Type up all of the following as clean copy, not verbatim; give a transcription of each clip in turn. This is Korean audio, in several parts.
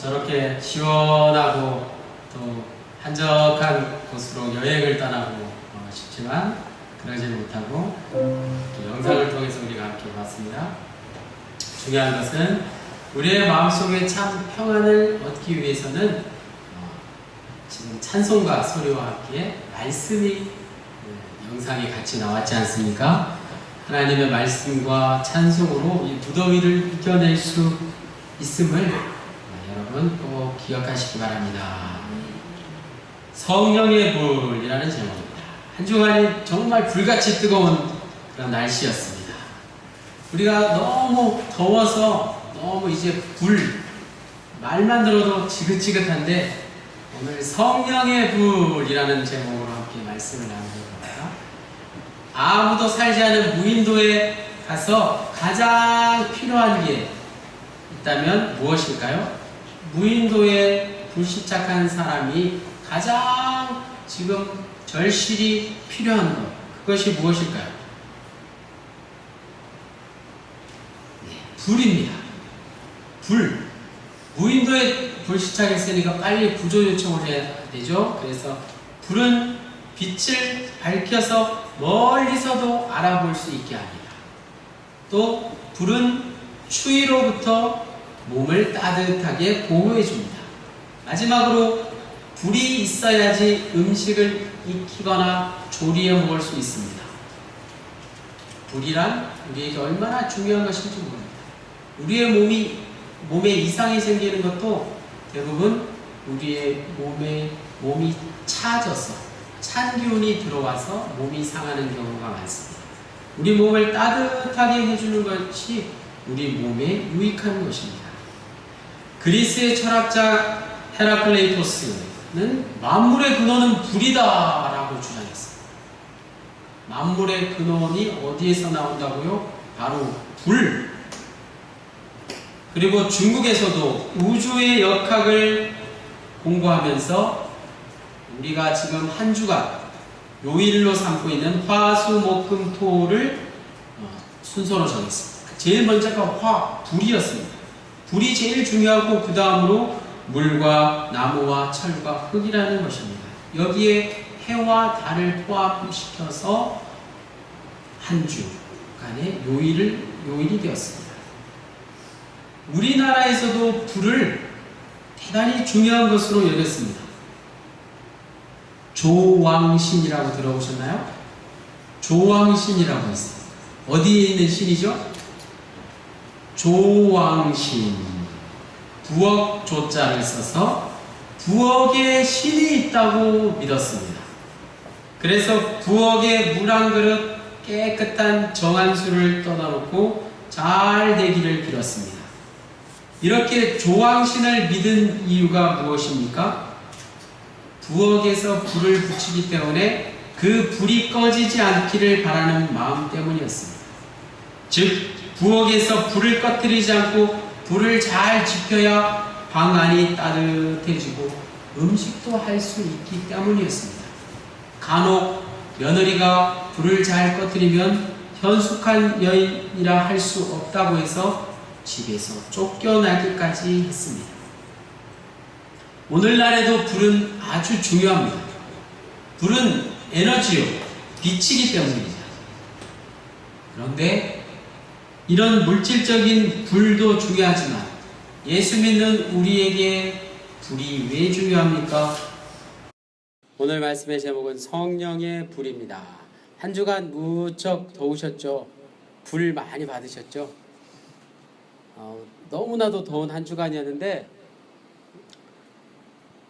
저렇게 시원하고 또 한적한 곳으로 여행을 떠나고 싶지만 그러지 못하고 또 영상을 통해서 우리가 함께 봤습니다. 중요한 것은 우리의 마음속에 참 평안을 얻기 위해서는 지금 찬송과 소리와 함께 말씀이 영상에 같이 나왔지 않습니까? 하나님의 말씀과 찬송으로 이 무더위를 이겨낼 수 있음을 여러분 꼭 기억하시기 바랍니다. 성령의 불이라는 제목입니다. 한 주간이 정말 불같이 뜨거운 그런 날씨였습니다. 우리가 너무 더워서 너무 이제 말만 들어도 지긋지긋한데 오늘 성령의 불이라는 제목으로 함께 말씀을 나누는 겁니다. 아무도 살지 않은 무인도에 가서 가장 필요한 게 있다면 무엇일까요? 무인도에 불시착한 사람이 가장 지금 절실히 필요한 것, 그것이 무엇일까요? 불입니다. 불. 무인도에 불시착했으니까 빨리 구조 요청을 해야 되죠. 그래서 불은 빛을 밝혀서 멀리서도 알아볼 수 있게 합니다. 또 불은 추위로부터 몸을 따뜻하게 보호해 줍니다. 마지막으로 불이 있어야지 음식을 익히거나 조리해 먹을 수 있습니다. 불이란 우리에게 얼마나 중요한 것인지 모릅니다. 우리의 몸에 이상이 생기는 것도 대부분 우리의 몸이 차져서 찬 기운이 들어와서 몸이 상하는 경우가 많습니다. 우리 몸을 따뜻하게 해주는 것이 우리 몸에 유익한 것입니다. 그리스의 철학자 헤라클레이토스는 만물의 근원은 불이다 라고 주장했습니다. 만물의 근원이 어디에서 나온다고요? 바로 불. 그리고 중국에서도 우주의 역학을 공부하면서 우리가 지금 한 주간 요일로 삼고 있는 화수목금토를 순서로 정했습니다. 제일 먼저가 불이었습니다. 불이 제일 중요하고 그 다음으로 물과 나무와 철과 흙이라는 것입니다. 여기에 해와 달을 포함시켜서 한 주간의 요일이 되었습니다. 우리나라에서도 불을 대단히 중요한 것으로 여겼습니다. 조왕신이라고 들어보셨나요? 조왕신이라고 있어요. 어디에 있는 신이죠? 조왕신. 부엌 조자를 써서 부엌에 신이 있다고 믿었습니다. 그래서 부엌에 물 한 그릇 깨끗한 정한수를 떠다놓고 잘 되기를 빌었습니다. 이렇게 조왕신을 믿은 이유가 무엇입니까? 부엌에서 불을 붙이기 때문에 그 불이 꺼지지 않기를 바라는 마음 때문이었습니다. 즉 부엌에서 불을 꺼뜨리지 않고 불을 잘 지펴야 방 안이 따뜻해지고 음식도 할 수 있기 때문이었습니다. 간혹 며느리가 불을 잘 꺼뜨리면 현숙한 여인이라 할 수 없다고 해서 집에서 쫓겨나기까지 했습니다. 오늘날에도 불은 아주 중요합니다. 불은 에너지요, 빛이기 때문입니다. 그런데 이런 물질적인 불도 중요하지만 예수 믿는 우리에게 불이 왜 중요합니까? 오늘 말씀의 제목은 성령의 불입니다. 한 주간 무척 더우셨죠? 불 많이 받으셨죠? 너무나도 더운 한 주간이었는데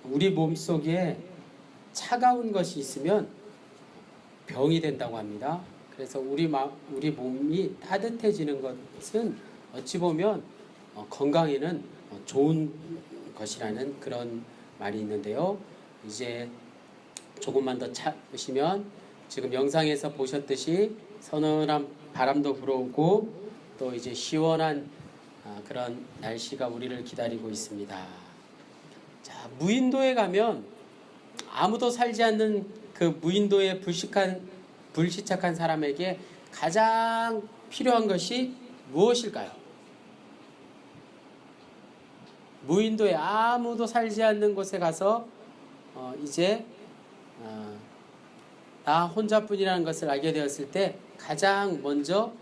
우리 몸속에 차가운 것이 있으면 병이 된다고 합니다. 그래서 우리 몸이 따뜻해지는 것은 어찌 보면 건강에는 좋은 것이라는 그런 말이 있는데요. 이제 조금만 더 참으시면 지금 영상에서 보셨듯이 서늘한 바람도 불어오고 또 이제 시원한 그런 날씨가 우리를 기다리고 있습니다. 자, 무인도에 가면 아무도 살지 않는 그 무인도에 불시착한 사람에게 가장 필요한 것이 무엇일까요? 무인도에 아무도 살지 않는 곳에 가서 이제 나 혼자뿐이라는 것을 알게 되었을 때 가장 먼저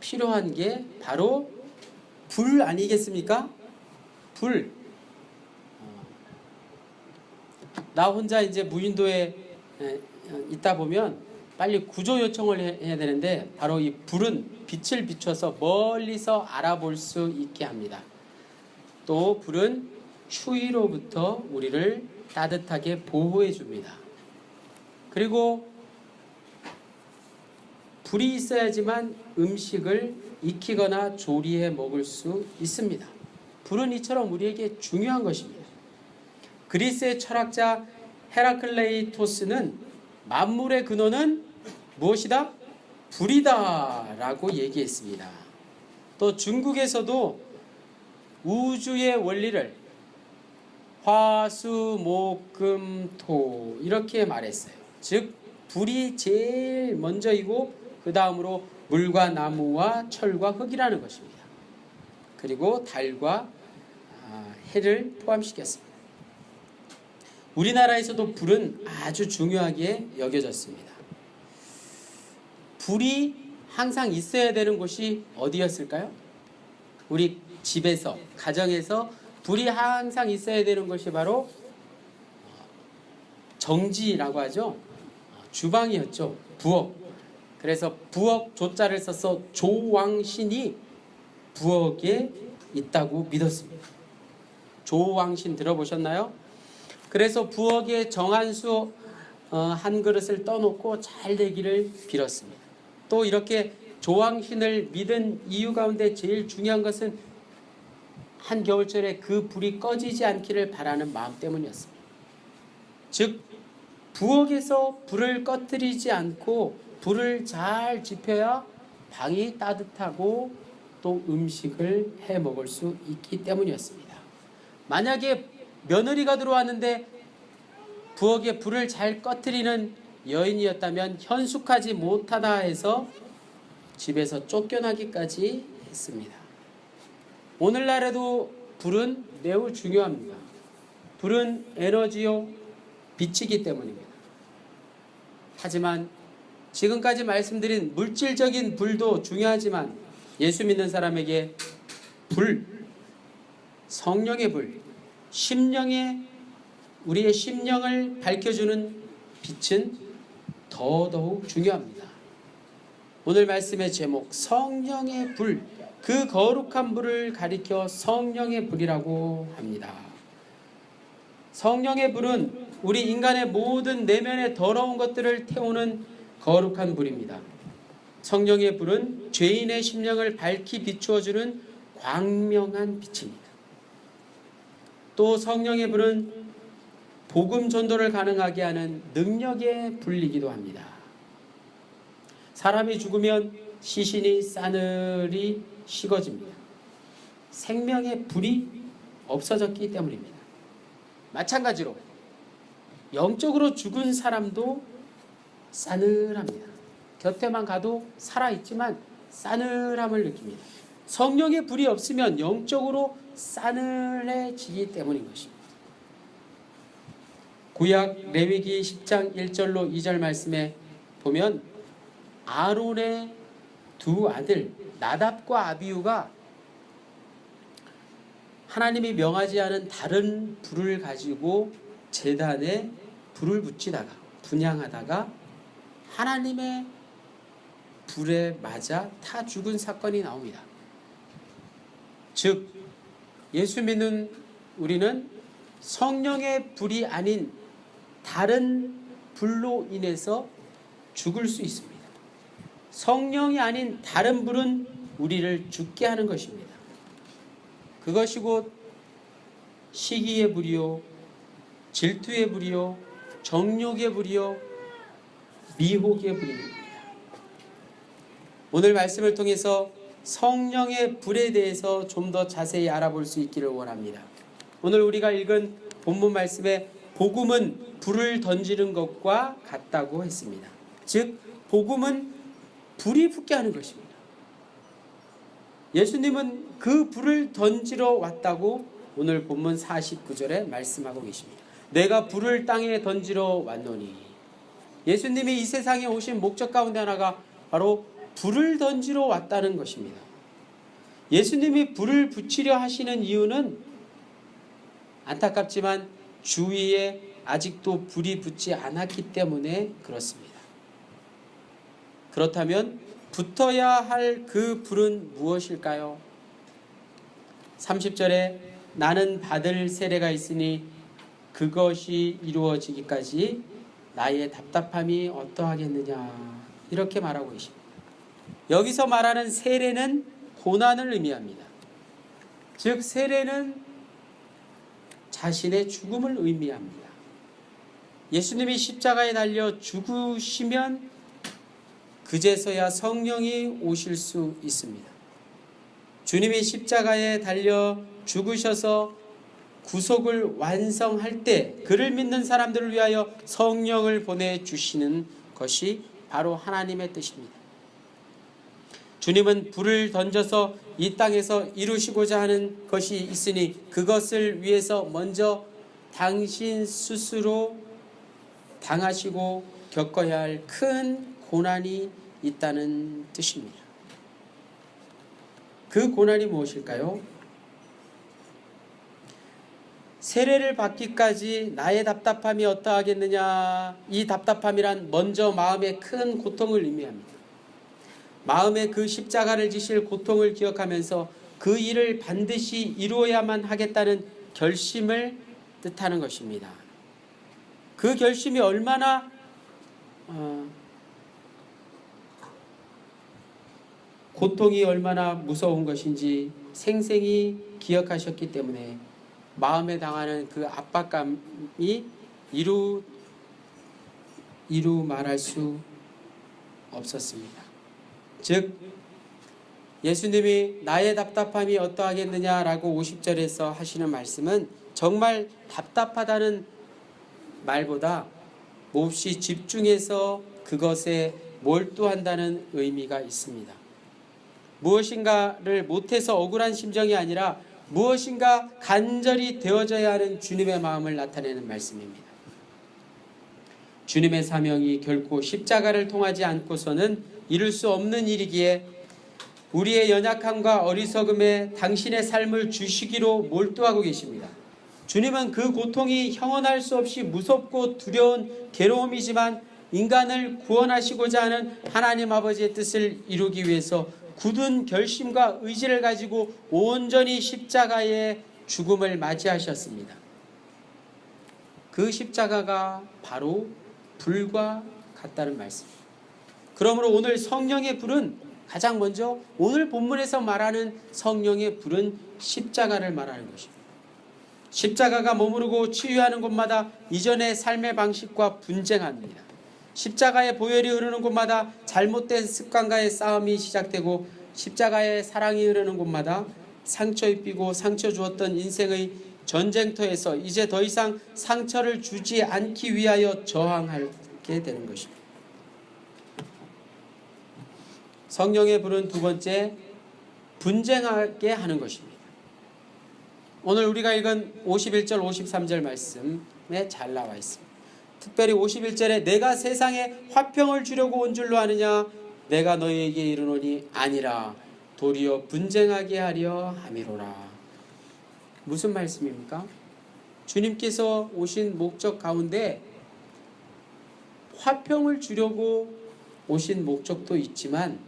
필요한 게 바로 불 아니겠습니까? 불. 나 혼자 이제 무인도에 있다 보면 빨리 구조 요청을 해야 되는데 바로 이 불은 빛을 비춰서 멀리서 알아볼 수 있게 합니다. 또 불은 추위로부터 우리를 따뜻하게 보호해 줍니다. 그리고 불이 있어야지만 음식을 익히거나 조리해 먹을 수 있습니다. 불은 이처럼 우리에게 중요한 것입니다. 그리스의 철학자 헤라클레이토스는 만물의 근원은 무엇이다? 불이다 라고 얘기했습니다. 또 중국에서도 우주의 원리를 화, 수, 목, 금, 토 이렇게 말했어요. 즉 불이 제일 먼저이고 그 다음으로 물과 나무와 철과 흙이라는 것입니다. 그리고 달과 해를 포함시켰습니다. 우리나라에서도 불은 아주 중요하게 여겨졌습니다. 불이 항상 있어야 되는 곳이 어디였을까요? 우리 집에서, 가정에서 불이 항상 있어야 되는 것이 바로 정지라고 하죠. 주방이었죠. 부엌. 그래서 부엌 조자를 써서 조왕신이 부엌에 있다고 믿었습니다. 조왕신 들어보셨나요? 그래서 부엌에 정한수 한 그릇을 떠놓고 잘 되기를 빌었습니다. 또 이렇게 조왕신을 믿은 이유 가운데 제일 중요한 것은 한겨울철에 그 불이 꺼지지 않기를 바라는 마음 때문이었습니다. 즉 부엌에서 불을 꺼뜨리지 않고 불을 잘 지펴야 방이 따뜻하고 또 음식을 해 먹을 수 있기 때문이었습니다. 만약에 며느리가 들어왔는데 부엌에 불을 잘 꺼뜨리는 여인이었다면 현숙하지 못하다 해서 집에서 쫓겨나기까지 했습니다. 오늘날에도 불은 매우 중요합니다. 불은 에너지요 빛이기 때문입니다. 하지만 지금까지 말씀드린 물질적인 불도 중요하지만 예수 믿는 사람에게 불, 성령의 불, 우리의 심령을 밝혀주는 빛은 더더욱 중요합니다. 오늘 말씀의 제목 성령의 불, 그 거룩한 불을 가리켜 성령의 불이라고 합니다. 성령의 불은 우리 인간의 모든 내면의 더러운 것들을 태우는 거룩한 불입니다. 성령의 불은 죄인의 심령을 밝히 비추어주는 광명한 빛입니다. 또 성령의 불은 복음 전도를 가능하게 하는 능력의 불이기도 합니다. 사람이 죽으면 시신이 싸늘히 식어집니다. 생명의 불이 없어졌기 때문입니다. 마찬가지로 영적으로 죽은 사람도 싸늘합니다. 곁에만 가도 살아있지만 싸늘함을 느낍니다. 성령의 불이 없으면 영적으로 싸늘해지기 때문인 것입니다. 구약 레위기 10장 1절로 2절 말씀에 보면 아론의 두 아들 나답과 아비후가 하나님이 명하지 않은 다른 불을 가지고 제단에 불을 붙이다가 분향하다가 하나님의 불에 맞아 타 죽은 사건이 나옵니다. 즉 예수 믿는 우리는 성령의 불이 아닌 다른 불로 인해서 죽을 수 있습니다. 성령이 아닌 다른 불은 우리를 죽게 하는 것입니다. 그것이 곧 시기의 불이요, 질투의 불이요, 정욕의 불이요, 미혹의 불입니다. 오늘 말씀을 통해서 성령의 불에 대해서 좀 더 자세히 알아볼 수 있기를 원합니다. 오늘 우리가 읽은 본문 말씀에 복음은 불을 던지는 것과 같다고 했습니다. 즉 복음은 불이 붙게 하는 것입니다. 예수님은 그 불을 던지러 왔다고 오늘 본문 49절에 말씀하고 계십니다. 내가 불을 땅에 던지러 왔노니. 예수님이 이 세상에 오신 목적 가운데 하나가 바로 불을 던지러 왔다는 것입니다. 예수님이 불을 붙이려 하시는 이유는 안타깝지만 주위에 아직도 불이 붙지 않았기 때문에 그렇습니다. 그렇다면 붙어야 할 그 불은 무엇일까요? 30절에 나는 받을 세례가 있으니 그것이 이루어지기까지 나의 답답함이 어떠하겠느냐, 이렇게 말하고 계십니다. 여기서 말하는 세례는 고난을 의미합니다. 즉 세례는 자신의 죽음을 의미합니다. 예수님이 십자가에 달려 죽으시면 그제서야 성령이 오실 수 있습니다. 주님이 십자가에 달려 죽으셔서 구속을 완성할 때 그를 믿는 사람들을 위하여 성령을 보내주시는 것이 바로 하나님의 뜻입니다. 주님은 불을 던져서 이 땅에서 이루시고자 하는 것이 있으니 그것을 위해서 먼저 당신 스스로 당하시고 겪어야 할 큰 고난이 있다는 뜻입니다. 그 고난이 무엇일까요? 세례를 받기까지 나의 답답함이 어떠하겠느냐. 이 답답함이란 먼저 마음의 큰 고통을 의미합니다. 마음에 그 십자가를 지실 고통을 기억하면서 그 일을 반드시 이루어야만 하겠다는 결심을 뜻하는 것입니다. 그 결심이 얼마나 고통이 얼마나 무서운 것인지 생생히 기억하셨기 때문에 마음에 당하는 그 압박감이 이루 말할 수 없었습니다. 즉 예수님이 나의 답답함이 어떠하겠느냐라고 50절에서 하시는 말씀은 정말 답답하다는 말보다 몹시 집중해서 그것에 몰두한다는 의미가 있습니다. 무엇인가를 못해서 억울한 심정이 아니라 무엇인가 간절히 되어져야 하는 주님의 마음을 나타내는 말씀입니다. 주님의 사명이 결코 십자가를 통하지 않고서는 이룰 수 없는 일이기에 우리의 연약함과 어리석음에 당신의 삶을 주시기로 몰두하고 계십니다. 주님은 그 고통이 형언할 수 없이 무섭고 두려운 괴로움이지만 인간을 구원하시고자 하는 하나님 아버지의 뜻을 이루기 위해서 굳은 결심과 의지를 가지고 온전히 십자가의 죽음을 맞이하셨습니다. 그 십자가가 바로 불과 같다는 말씀입니다. 그러므로 오늘 성령의 불은 가장 먼저 오늘 본문에서 말하는 성령의 불은 십자가를 말하는 것입니다. 십자가가 머무르고 치유하는 곳마다 이전의 삶의 방식과 분쟁합니다. 십자가의 보혈이 흐르는 곳마다 잘못된 습관과의 싸움이 시작되고 십자가의 사랑이 흐르는 곳마다 상처 입히고 상처 주었던 인생의 전쟁터에서 이제 더 이상 상처를 주지 않기 위하여 저항하게 되는 것입니다. 성령의 불은 두 번째, 분쟁하게 하는 것입니다. 오늘 우리가 읽은 51절 53절 말씀에 잘 나와 있습니다. 특별히 51절에 내가 세상에 화평을 주려고 온 줄로 아느냐 내가 너희에게 이르노니 아니라 도리어 분쟁하게 하려 함이로라. 무슨 말씀입니까? 주님께서 오신 목적 가운데 화평을 주려고 오신 목적도 있지만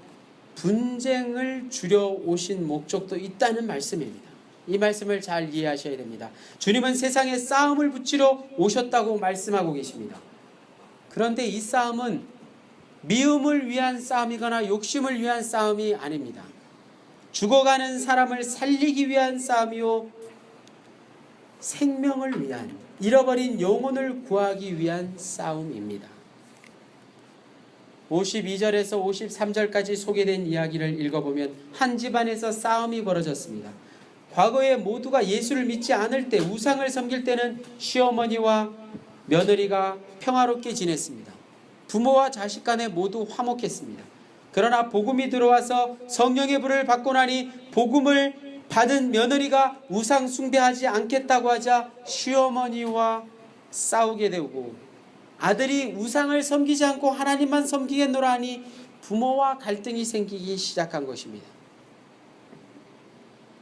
분쟁을 주려 오신 목적도 있다는 말씀입니다. 이 말씀을 잘 이해하셔야 됩니다. 주님은 세상에 싸움을 붙이러 오셨다고 말씀하고 계십니다. 그런데 이 싸움은 미움을 위한 싸움이거나 욕심을 위한 싸움이 아닙니다. 죽어가는 사람을 살리기 위한 싸움이요 생명을 위한, 잃어버린 영혼을 구하기 위한 싸움입니다. 52절에서 53절까지 소개된 이야기를 읽어보면 한 집안에서 싸움이 벌어졌습니다. 과거에 모두가 예수를 믿지 않을 때, 우상을 섬길 때는 시어머니와 며느리가 평화롭게 지냈습니다. 부모와 자식 간에 모두 화목했습니다. 그러나 복음이 들어와서 성령의 불을 받고 나니 복음을 받은 며느리가 우상 숭배하지 않겠다고 하자 시어머니와 싸우게 되고, 아들이 우상을 섬기지 않고 하나님만 섬기겠노라 하니 부모와 갈등이 생기기 시작한 것입니다.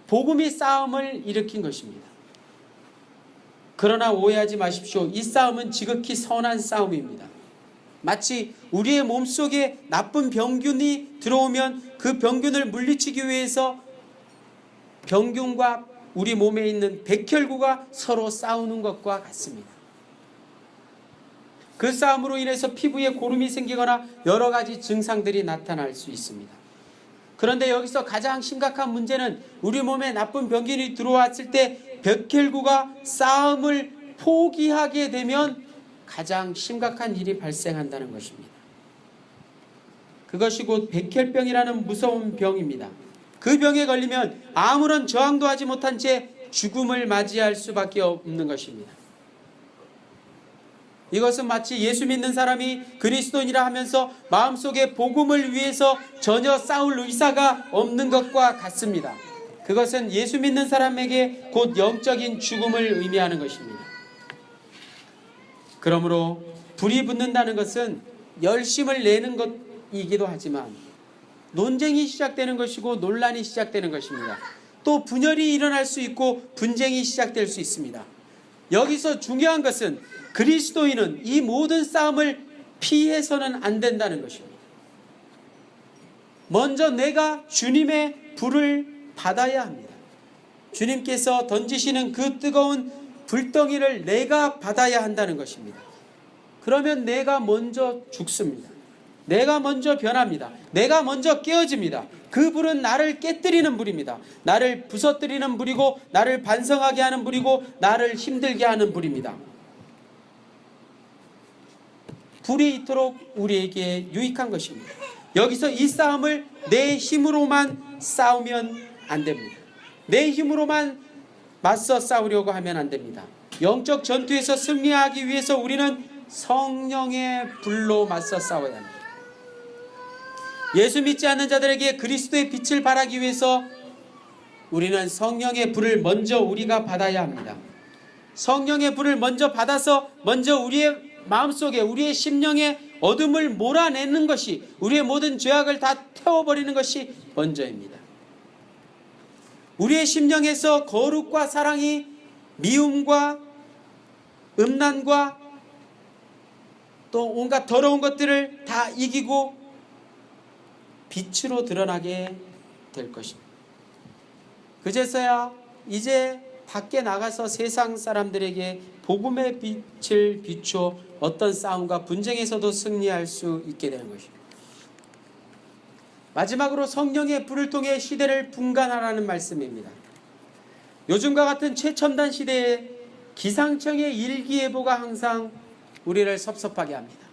복음이 싸움을 일으킨 것입니다. 그러나 오해하지 마십시오. 이 싸움은 지극히 선한 싸움입니다. 마치 우리의 몸속에 나쁜 병균이 들어오면 그 병균을 물리치기 위해서 병균과 우리 몸에 있는 백혈구가 서로 싸우는 것과 같습니다. 그 싸움으로 인해서 피부에 고름이 생기거나 여러 가지 증상들이 나타날 수 있습니다. 그런데 여기서 가장 심각한 문제는 우리 몸에 나쁜 병균이 들어왔을 때 백혈구가 싸움을 포기하게 되면 가장 심각한 일이 발생한다는 것입니다. 그것이 곧 백혈병이라는 무서운 병입니다. 그 병에 걸리면 아무런 저항도 하지 못한 채 죽음을 맞이할 수밖에 없는 것입니다. 이것은 마치 예수 믿는 사람이 그리스도인이라 하면서 마음속에 복음을 위해서 전혀 싸울 의사가 없는 것과 같습니다. 그것은 예수 믿는 사람에게 곧 영적인 죽음을 의미하는 것입니다. 그러므로 불이 붙는다는 것은 열심을 내는 것이기도 하지만 논쟁이 시작되는 것이고 논란이 시작되는 것입니다. 또 분열이 일어날 수 있고 분쟁이 시작될 수 있습니다. 여기서 중요한 것은 그리스도인은 이 모든 싸움을 피해서는 안 된다는 것입니다. 먼저 내가 주님의 불을 받아야 합니다. 주님께서 던지시는 그 뜨거운 불덩이를 내가 받아야 한다는 것입니다. 그러면 내가 먼저 죽습니다. 내가 먼저 변합니다. 내가 먼저 깨어집니다. 그 불은 나를 깨뜨리는 불입니다. 나를 부서뜨리는 불이고, 나를 반성하게 하는 불이고, 나를 힘들게 하는 불입니다. 불이 이토록 우리에게 유익한 것입니다. 여기서 이 싸움을 내 힘으로만 싸우면 안 됩니다. 내 힘으로만 맞서 싸우려고 하면 안 됩니다. 영적 전투에서 승리하기 위해서 우리는 성령의 불로 맞서 싸워야 합니다. 예수 믿지 않는 자들에게 그리스도의 빛을 발하기 위해서 우리는 성령의 불을 먼저 우리가 받아야 합니다. 성령의 불을 먼저 받아서 먼저 우리의 마음속에, 우리의 심령에 어둠을 몰아내는 것이, 우리의 모든 죄악을 다 태워버리는 것이 먼저입니다. 우리의 심령에서 거룩과 사랑이 미움과 음란과 또 온갖 더러운 것들을 다 이기고 빛으로 드러나게 될 것입니다. 그제서야 이제 밖에 나가서 세상 사람들에게 복음의 빛을 비추어 어떤 싸움과 분쟁에서도 승리할 수 있게 되는 것입니다. 마지막으로 성령의 불을 통해 시대를 분간하라는 말씀입니다. 요즘과 같은 최첨단 시대에 기상청의 일기예보가 항상 우리를 섭섭하게 합니다.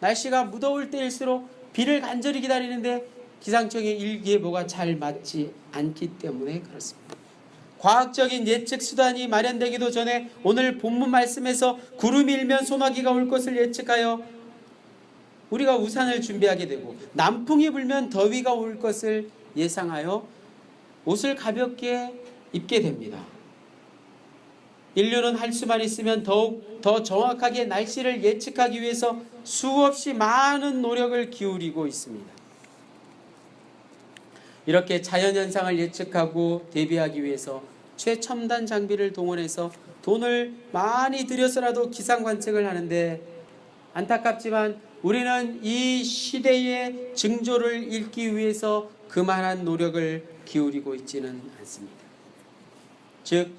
날씨가 무더울 때일수록 비를 간절히 기다리는데 기상청의 일기예보가 잘 맞지 않기 때문에 그렇습니다. 과학적인 예측 수단이 마련되기도 전에 오늘 본문 말씀에서 구름이 일면 소나기가 올 것을 예측하여 우리가 우산을 준비하게 되고, 남풍이 불면 더위가 올 것을 예상하여 옷을 가볍게 입게 됩니다. 인류는 할 수만 있으면 더욱 더 정확하게 날씨를 예측하기 위해서 수없이 많은 노력을 기울이고 있습니다. 이렇게 자연현상을 예측하고 대비하기 위해서 최첨단 장비를 동원해서 돈을 많이 들여서라도 기상관측을 하는데, 안타깝지만 우리는 이 시대의 징조를 읽기 위해서 그만한 노력을 기울이고 있지는 않습니다. 즉,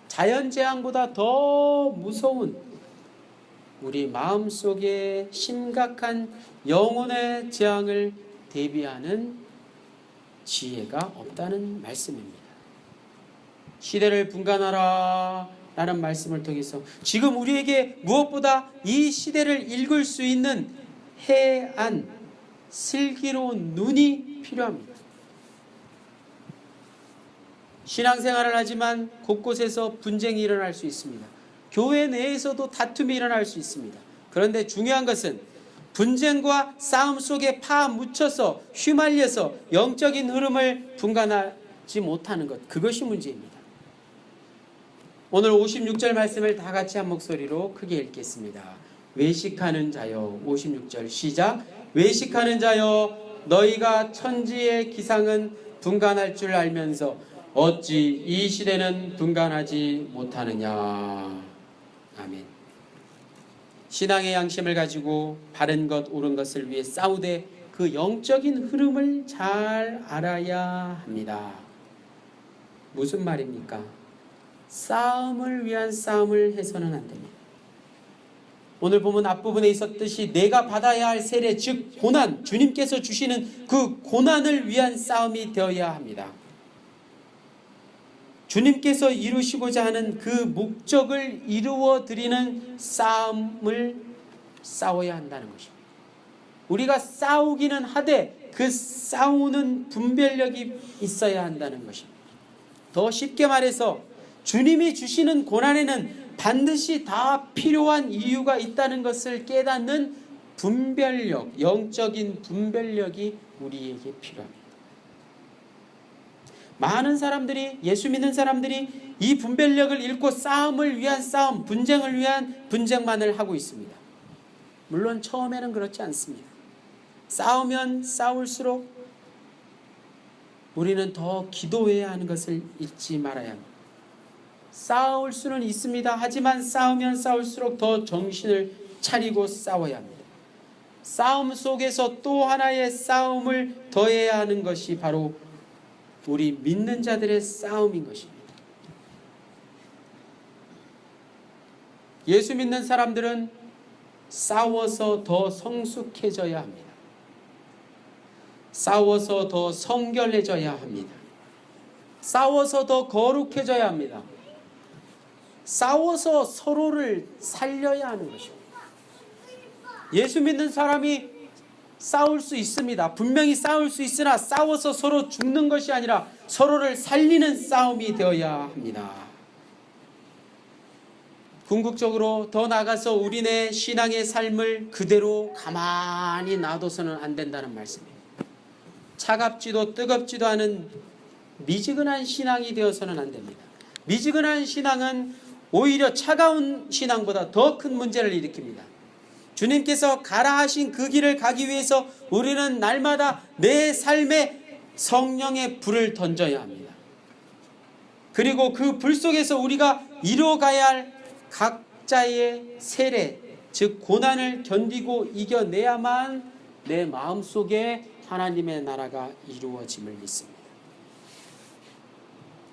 자연재앙보다 더 무서운 우리 마음속에 심각한 영혼의 재앙을 대비하는 지혜가 없다는 말씀입니다. 시대를 분간하라 라는 말씀을 통해서 지금 우리에게 무엇보다 이 시대를 읽을 수 있는 해안, 슬기로운 눈이 필요합니다. 신앙생활을 하지만 곳곳에서 분쟁이 일어날 수 있습니다. 교회 내에서도 다툼이 일어날 수 있습니다. 그런데 중요한 것은 분쟁과 싸움 속에 파묻혀서 휘말려서 영적인 흐름을 분간하지 못하는 것, 그것이 문제입니다. 오늘 56절 말씀을 다 같이 한 목소리로 크게 읽겠습니다. 외식하는 자여, 56절 시작. 외식하는 자여, 너희가 천지의 기상은 분간할 줄 알면서 어찌 이 시대는 분간하지 못하느냐. 아멘. 신앙의 양심을 가지고 바른 것 옳은 것을 위해 싸우되 그 영적인 흐름을 잘 알아야 합니다. 무슨 말입니까? 싸움을 위한 싸움을 해서는 안 됩니다. 오늘 보면 앞부분에 있었듯이 내가 받아야 할 세례, 즉 고난, 주님께서 주시는 그 고난을 위한 싸움이 되어야 합니다. 주님께서 이루시고자 하는 그 목적을 이루어 드리는 싸움을 싸워야 한다는 것입니다. 우리가 싸우기는 하되 그 싸우는 분별력이 있어야 한다는 것입니다. 더 쉽게 말해서 주님이 주시는 고난에는 반드시 다 필요한 이유가 있다는 것을 깨닫는 분별력, 영적인 분별력이 우리에게 필요합니다. 많은 사람들이, 예수 믿는 사람들이 이 분별력을 잃고 싸움을 위한 싸움, 분쟁을 위한 분쟁만을 하고 있습니다. 물론 처음에는 그렇지 않습니다. 싸우면 싸울수록 우리는 더 기도해야 하는 것을 잊지 말아야 합니다. 싸울 수는 있습니다. 하지만 싸우면 싸울수록 더 정신을 차리고 싸워야 합니다. 싸움 속에서 또 하나의 싸움을 더해야 하는 것이 바로 우리 믿는 자들의 싸움인 것입니다. 예수 믿는 사람들은 싸워서 더 성숙해져야 합니다. 싸워서 더 성결해져야 합니다. 싸워서 더 거룩해져야 합니다. 싸워서 서로를 살려야 하는 것입니다. 예수 믿는 사람이 싸울 수 있습니다. 분명히 싸울 수 있으나 싸워서 서로 죽는 것이 아니라 서로를 살리는 싸움이 되어야 합니다. 궁극적으로 더 나아가서 우리네 신앙의 삶을 그대로 가만히 놔둬서는 안 된다는 말씀입니다. 차갑지도 뜨겁지도 않은 미지근한 신앙이 되어서는 안 됩니다. 미지근한 신앙은 오히려 차가운 신앙보다 더 큰 문제를 일으킵니다. 주님께서 가라 하신 그 길을 가기 위해서 우리는 날마다 내 삶에 성령의 불을 던져야 합니다. 그리고 그 불 속에서 우리가 이루어가야 할 각자의 세례, 즉 고난을 견디고 이겨내야만 내 마음속에 하나님의 나라가 이루어짐을 믿습니다.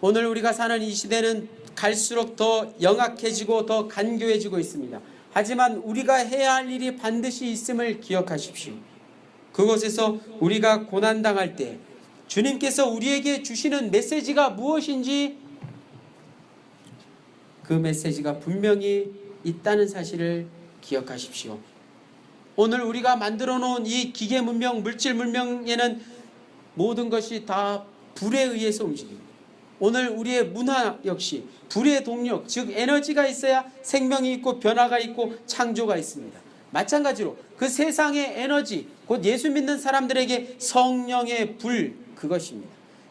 오늘 우리가 사는 이 시대는 갈수록 더 영악해지고 더 간교해지고 있습니다. 하지만 우리가 해야 할 일이 반드시 있음을 기억하십시오. 그곳에서 우리가 고난당할 때 주님께서 우리에게 주시는 메시지가 무엇인지, 그 메시지가 분명히 있다는 사실을 기억하십시오. 오늘 우리가 만들어 놓은 이 기계 문명, 물질 문명에는 모든 것이 다 불에 의해서 움직입니다. 오늘 우리의 문화 역시 불의 동력, 즉 에너지가 있어야 생명이 있고 변화가 있고 창조가 있습니다. 마찬가지로 그 세상의 에너지, 곧 예수 믿는 사람들에게 성령의 불, 그것입니다.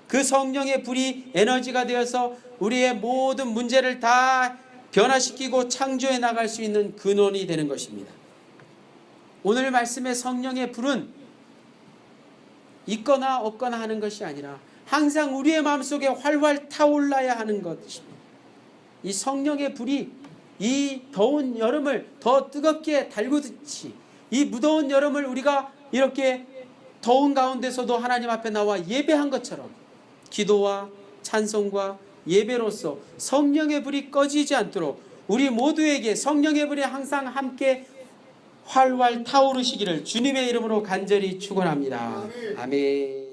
그 성령의 불이 에너지가 되어서 우리의 모든 문제를 다 변화시키고 창조해 나갈 수 있는 근원이 되는 것입니다. 오늘 말씀의 성령의 불은 있거나 없거나 하는 것이 아니라 항상 우리의 마음속에 활활 타올라야 하는 것입니다. 이 성령의 불이 이 더운 여름을 더 뜨겁게 달구듯이, 이 무더운 여름을 우리가 이렇게 더운 가운데서도 하나님 앞에 나와 예배한 것처럼 기도와 찬송과 예배로서 성령의 불이 꺼지지 않도록 우리 모두에게 성령의 불이 항상 함께 활활 타오르시기를 주님의 이름으로 간절히 축원합니다. 아멘.